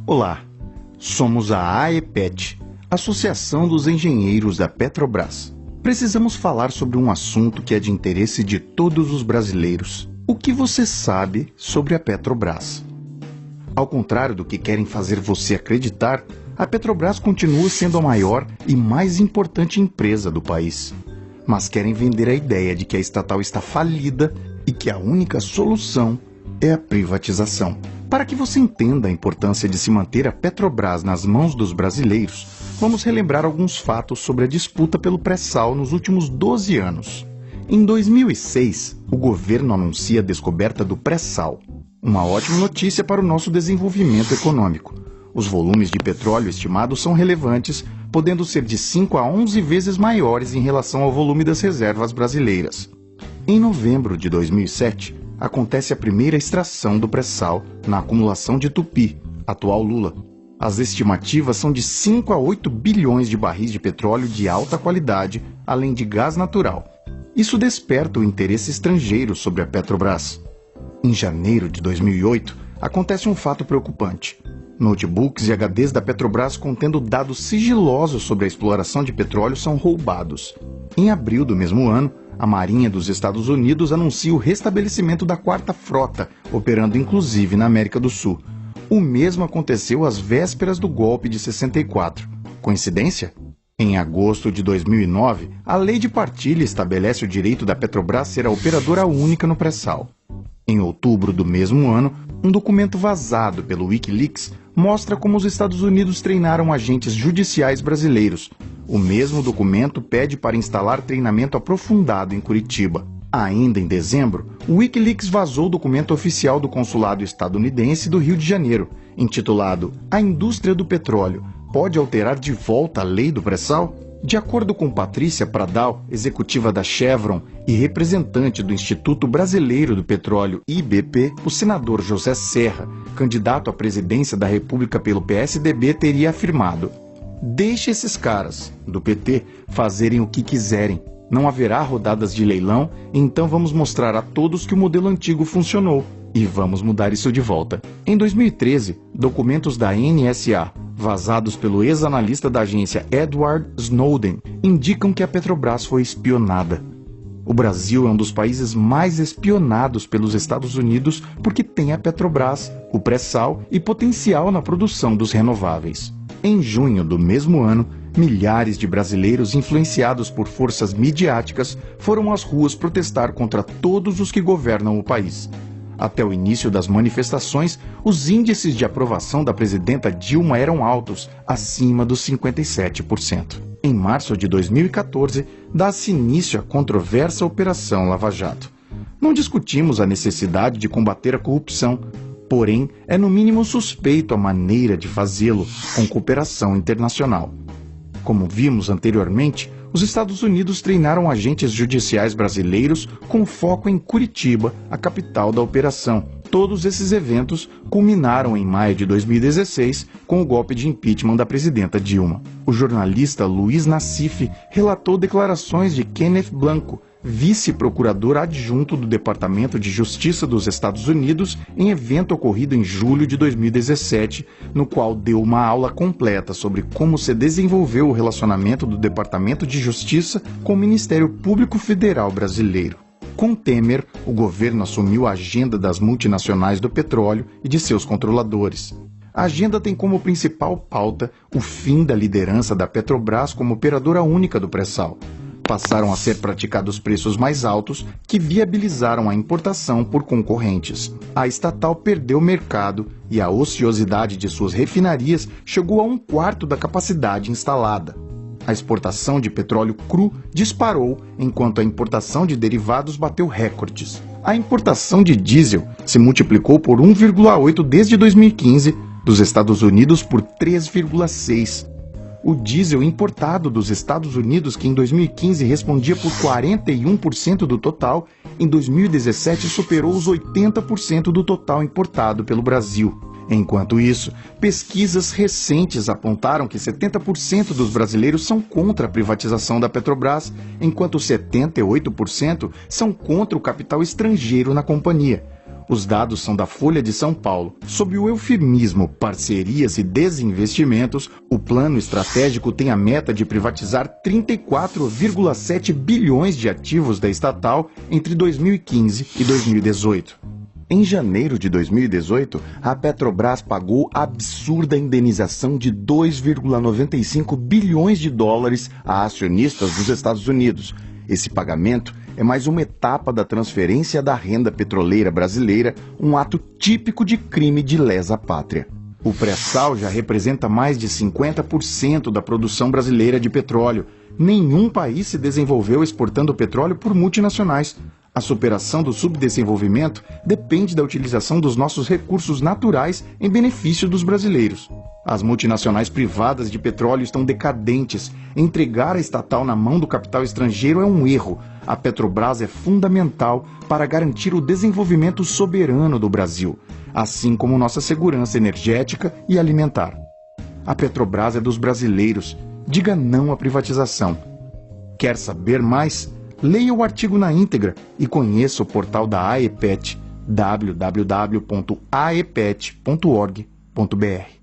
Olá, somos a AEPET, Associação dos Engenheiros da Petrobras. Precisamos falar sobre um assunto que é de interesse de todos os brasileiros. O que você sabe sobre a Petrobras? Ao contrário do que querem fazer você acreditar, a Petrobras continua sendo a maior e mais importante empresa do país. Mas querem vender a ideia de que a estatal está falida e que a única solução é a privatização. Para que você entenda a importância de se manter a Petrobras nas mãos dos brasileiros, vamos relembrar alguns fatos sobre a disputa pelo pré-sal nos últimos 12 anos. Em 2006, o governo anuncia a descoberta do pré-sal. Uma ótima notícia para o nosso desenvolvimento econômico. Os volumes de petróleo estimados são relevantes, podendo ser de 5 a 11 vezes maiores em relação ao volume das reservas brasileiras. Em novembro de 2007, acontece a primeira extração do pré-sal na acumulação de Tupi, atual Lula. As estimativas são de 5 a 8 bilhões de barris de petróleo de alta qualidade, além de gás natural. Isso desperta o interesse estrangeiro sobre a Petrobras. Em janeiro de 2008, acontece um fato preocupante. Notebooks e HDs da Petrobras contendo dados sigilosos sobre a exploração de petróleo são roubados. Em abril do mesmo ano, a Marinha dos Estados Unidos anuncia o restabelecimento da Quarta Frota, operando inclusive na América do Sul. O mesmo aconteceu às vésperas do golpe de 64. Coincidência? Em agosto de 2009, a Lei de Partilha estabelece o direito da Petrobras ser a operadora única no pré-sal. Em outubro do mesmo ano, um documento vazado pelo Wikileaks mostra como os Estados Unidos treinaram agentes judiciais brasileiros. O mesmo documento pede para instalar treinamento aprofundado em Curitiba. Ainda em dezembro, o Wikileaks vazou o documento oficial do consulado estadunidense do Rio de Janeiro, intitulado A Indústria do Petróleo pode alterar de volta a lei do pré-sal? De acordo com Patrícia Pradal, executiva da Chevron e representante do Instituto Brasileiro do Petróleo, IBP, o senador José Serra, candidato à presidência da República pelo PSDB, teria afirmado: "Deixe esses caras, do PT, fazerem o que quiserem. Não haverá rodadas de leilão, então vamos mostrar a todos que o modelo antigo funcionou. E vamos mudar isso de volta." Em 2013, documentos da NSA, vazados pelo ex-analista da agência Edward Snowden, indicam que a Petrobras foi espionada. O Brasil é um dos países mais espionados pelos Estados Unidos porque tem a Petrobras, o pré-sal e potencial na produção dos renováveis. Em junho do mesmo ano, milhares de brasileiros influenciados por forças midiáticas foram às ruas protestar contra todos os que governam o país. Até o início das manifestações, os índices de aprovação da presidenta Dilma eram altos, acima dos 57%. Em março de 2014, dá-se início à controversa Operação Lava Jato. Não discutimos a necessidade de combater a corrupção, porém, é no mínimo suspeito a maneira de fazê-lo com cooperação internacional. Como vimos anteriormente, os Estados Unidos treinaram agentes judiciais brasileiros com foco em Curitiba, a capital da operação. Todos esses eventos culminaram em maio de 2016 com o golpe de impeachment da presidenta Dilma. O jornalista Luiz Nassif relatou declarações de Kenneth Blanco, vice-procurador adjunto do Departamento de Justiça dos Estados Unidos, em evento ocorrido em julho de 2017, no qual deu uma aula completa sobre como se desenvolveu o relacionamento do Departamento de Justiça com o Ministério Público Federal brasileiro. Com Temer, o governo assumiu a agenda das multinacionais do petróleo e de seus controladores. A agenda tem como principal pauta o fim da liderança da Petrobras como operadora única do pré-sal. Passaram a ser praticados preços mais altos que viabilizaram a importação por concorrentes. A estatal perdeu mercado e a ociosidade de suas refinarias chegou a 1/4 da capacidade instalada. A exportação de petróleo cru disparou, enquanto a importação de derivados bateu recordes. A importação de diesel se multiplicou por 1,8 desde 2015, dos Estados Unidos por 3,6. O diesel importado dos Estados Unidos, que em 2015 respondia por 41% do total, em 2017 superou os 80% do total importado pelo Brasil. Enquanto isso, pesquisas recentes apontaram que 70% dos brasileiros são contra a privatização da Petrobras, enquanto 78% são contra o capital estrangeiro na companhia. Os dados são da Folha de São Paulo. Sob o eufemismo parcerias e desinvestimentos, o plano estratégico tem a meta de privatizar 34,7 bilhões de ativos da estatal entre 2015 e 2018. Em janeiro de 2018, a Petrobras pagou a absurda indenização de 2,95 bilhões de dólares a acionistas dos Estados Unidos. Esse pagamento é mais uma etapa da transferência da renda petroleira brasileira, um ato típico de crime de lesa pátria. O pré-sal já representa mais de 50% da produção brasileira de petróleo. Nenhum país se desenvolveu exportando petróleo por multinacionais. A superação do subdesenvolvimento depende da utilização dos nossos recursos naturais em benefício dos brasileiros. As multinacionais privadas de petróleo estão decadentes. Entregar a estatal na mão do capital estrangeiro é um erro. A Petrobras é fundamental para garantir o desenvolvimento soberano do Brasil, assim como nossa segurança energética e alimentar. A Petrobras é dos brasileiros. Diga não à privatização. Quer saber mais? Leia o artigo na íntegra e conheça o portal da AEPET, www.aepet.org.br.